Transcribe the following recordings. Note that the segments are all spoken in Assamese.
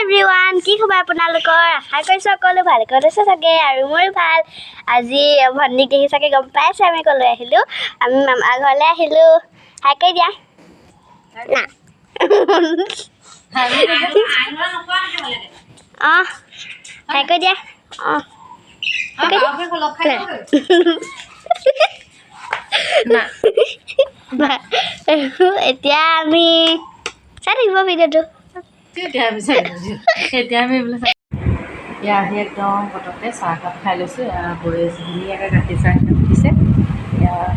এভৰিৱান কি খবৰ আপোনালোকৰ আশা কৰিছোঁ সকলো ভালে আছে চাগে আৰু মোৰ ভাল আজি ভণ্টিক দেখি চাগে গম পাইছে আমি কলৈ আহিলোঁ আমি মামা ঘৰলৈ আহিলোঁ হাই কৈ দিয়া না অঁ হাই কৈ দিয়া অঁ এতিয়া আমি চাই থাকিব ভিডিঅ'টো আহি একদম পটককৈ চাহকাপ খাই লৈছোঁ বহি ধুনীয়াকৈ গাখীৰ চাহ উঠিছে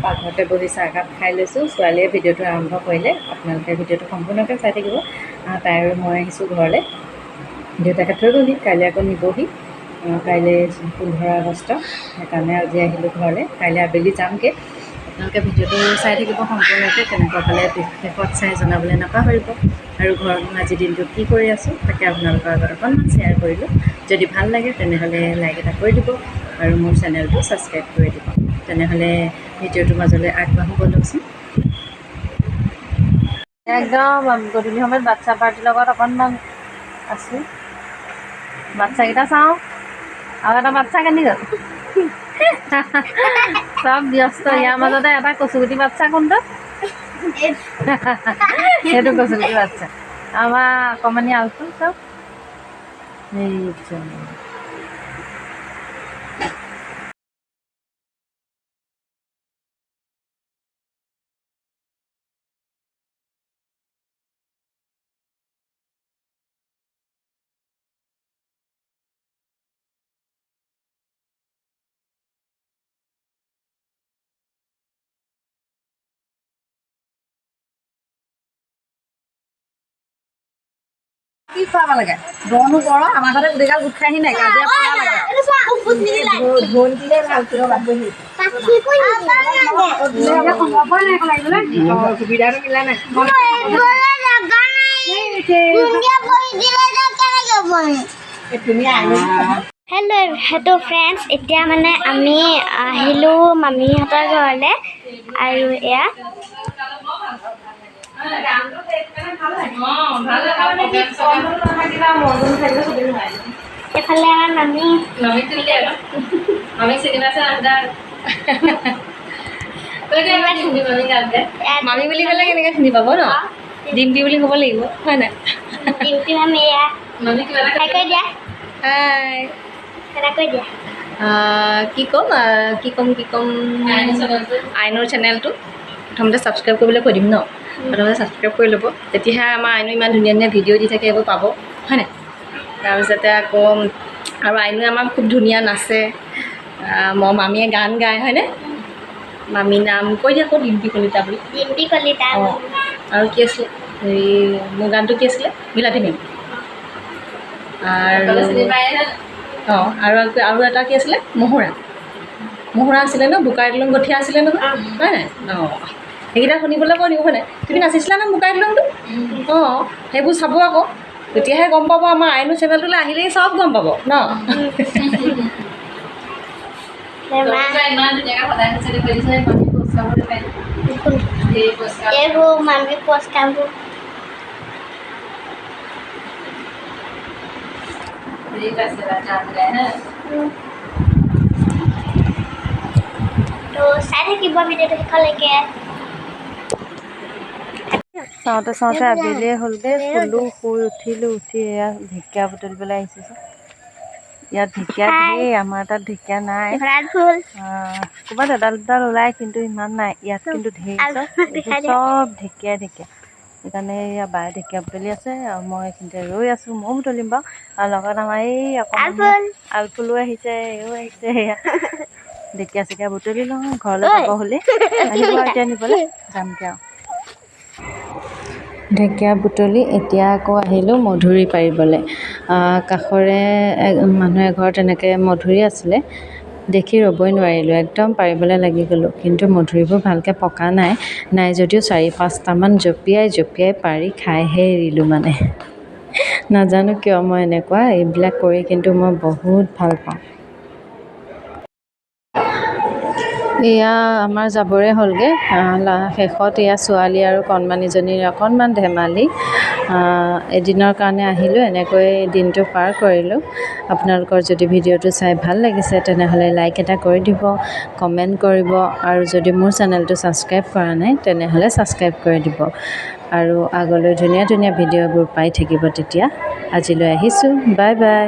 পাকঘৰতে বহি চাহকাপ খাই লৈছোঁ ছোৱালীয়ে ভিডিঅ'টো আৰম্ভ কৰিলে আপোনালোকে ভিডিঅ'টো সম্পূৰ্ণকৈ চাই থাকিব তাই আৰু মই আহিছোঁ ঘৰলৈ দেউতাকে থৈ গ'লহি কাইলৈ আকৌ নিবহি কাইলৈ 15 আগষ্ট সেইকাৰণে আজি আহিলোঁ ঘৰলৈ কাইলৈ আবেলি যামগৈ আপোনালোকে ভিডিঅ'টো চাই থাকিব সম্পূৰ্ণকৈ কেনেকুৱা পালে শেষত চাই জনাবলৈ নাপাহৰিব আৰু ঘৰত আজি দিনটোত কি কৰি আছোঁ তাকে আপোনালোকৰ আগত অকণমান শ্বেয়াৰ কৰিলোঁ যদি ভাল লাগে তেনেহ'লে লাইক এটা কৰি দিব আৰু মোৰ চেনেলটো ছাবস্ক্ৰাইব কৰি দিব তেনেহ'লে ভিডিঅ'টোৰ মাজলৈ আগবাঢ়ো ব'লকচোন একদম গধূলি সময়ত বাচ্ছা পাৰ্টিৰ লগত অকণমান আছোঁ বাচ্চাকেইটা চাওঁ আৰু এটা বাচ্চা কেনি গ'ল চব ব্যস্ত ইয়াৰ মাজতে এটা কচুগুটি বাচ্চা কোনটো সেইটো কচুগুটি বাচ্চা আমাৰ অকণমানি আলফুল চব কি খুৱাব লাগে বনো কৰ আমাৰ ঘৰতে গোটেইগাল গোট খাইহি নাই কাজিয়া পৰা লাগে ধনটিহে ভাল সুবিধাটো মিলা নাই হেল্ল' ফ্ৰেণ্ডছ এতিয়া মানে আমি আহিলোঁ মামীহঁতৰ ঘৰলৈ আৰু এয়া এইফালে আমাৰ মামী মামী বুলি ক'লে কেনেকৈ চিনি পাব ন ডিম্পি বুলি ক'ব লাগিব হয় নাই ডিম্পি মামী এয়া হাই কৈ দিয়া হাই কৈ দিয়া কি ক'ম আইনুৰ চেনেলটো প্ৰথমতে ছাবস্ক্ৰাইব কৰিবলৈ কৈ দিম ন প্ৰথমতে ছাবস্ক্ৰাইব কৰি ল'ব তেতিয়াহে আমাৰ আইনু ইমান ধুনীয়া ধুনীয়া ভিডিঅ' দি থাকে এইবোৰ পাব হয় নাই তাৰপিছতে আকৌ আৰু আইনুৱে আমাৰ খুব ধুনীয়া নাচে মামীয়ে গান গায় হয়নে মামী নাম কৈ দিয়া আকৌ ডিম্পি কলিতা বুলি ডিম্পি কলিতা অঁ আৰু কি আছিলে হেৰি মোৰ গানটো কি আছিলে বিলাতী মেম আৰু আৰু এটা কি আছিলে মহুৰা আছিলে ন বোকাই দলং গঠীয়া আছিলে নহয় হয় নাই অঁ সেইকেইটা শুনিবলৈ কৈ দিব হয় নাই তুমি নাচিছিলা ন বোকাই দলংটো অঁ সেইবোৰ চাব আকৌ তেতিয়াহে গম পাব আমাৰ আইনু চেনেলটোলৈ আহিলেই চব গম পাব ন এইবোৰ মামী পুৰস্কাৰবোৰ তো চাই থাকিব ভিডিঅ'টো শেষলৈকে চাওঁতে আবেলিয়ে হ'লগৈ শুই উঠিলোঁ উঠি এয়া ঢেকীয়া বুটলিবলৈ আহিছোঁ ইয়াত ঢেকীয়া ধেৰ আমাৰ তাত ঢেকীয়া নাই ক'ৰবাত এডাল দুডাল ওলায় কিন্তু ইমান নাই ইয়াত কিন্তু ধেৰ চব ঢেকীয়া সেইকাৰণে এয়া বায়ে ঢেকীয়া বুটলি আছে আৰু মই এইখিনিতে ৰৈ আছোঁ ময়ো বুটলিম বাৰু আৰু লগত আমাৰ এই অকণমান আলফুলো আহিছে এইও আহিছে সেয়া ঢেকীয়া চেকীয়া বুটলি লওঁ ঘৰলৈ যাব হ'লে আহিব এতিয়া নিবলৈ যামগৈ আৰু ঢেকীয়া বুটলি এতিয়া আকৌ আহিলোঁ মধুৰি পাৰিবলৈ কাষৰে মানুহ এঘৰত এনেকৈ মধুৰি আছিলে দেখি ৰ'বই নোৱাৰিলোঁ একদম পাৰিবলৈ লাগি গ'লোঁ কিন্তু মধুৰিবোৰ ভালকৈ পকা নাই যদিও 4-5টামান জঁপিয়াই পাৰি খাইহে এৰিলোঁ মানে নাজানো কিয় মই এনেকুৱা এইবিলাক কৰি কিন্তু মই বহুত ভাল পাওঁ এয়া আমাৰ যাবৰে হ'লগৈ শেষত এয়া ছোৱালী আৰু কণমানিজনীৰ অকণমান ধেমালি এদিনৰ কাৰণে আহিলোঁ এনেকৈ দিনটো পাৰ কৰিলোঁ আপোনালোকৰ যদি ভিডিঅ'টো চাই ভাল লাগিছে তেনেহ'লে লাইক এটা কৰি দিব কমেণ্ট কৰিব আৰু যদি মোৰ চেনেলটো ছাবস্ক্ৰাইব কৰা নাই তেনেহ'লে ছাবস্ক্ৰাইব কৰি দিব আৰু আগলৈ ধুনীয়া ধুনীয়া ভিডিঅ'বোৰ পাই থাকিব তেতিয়া আজিলৈ আহিছোঁ বাই বাই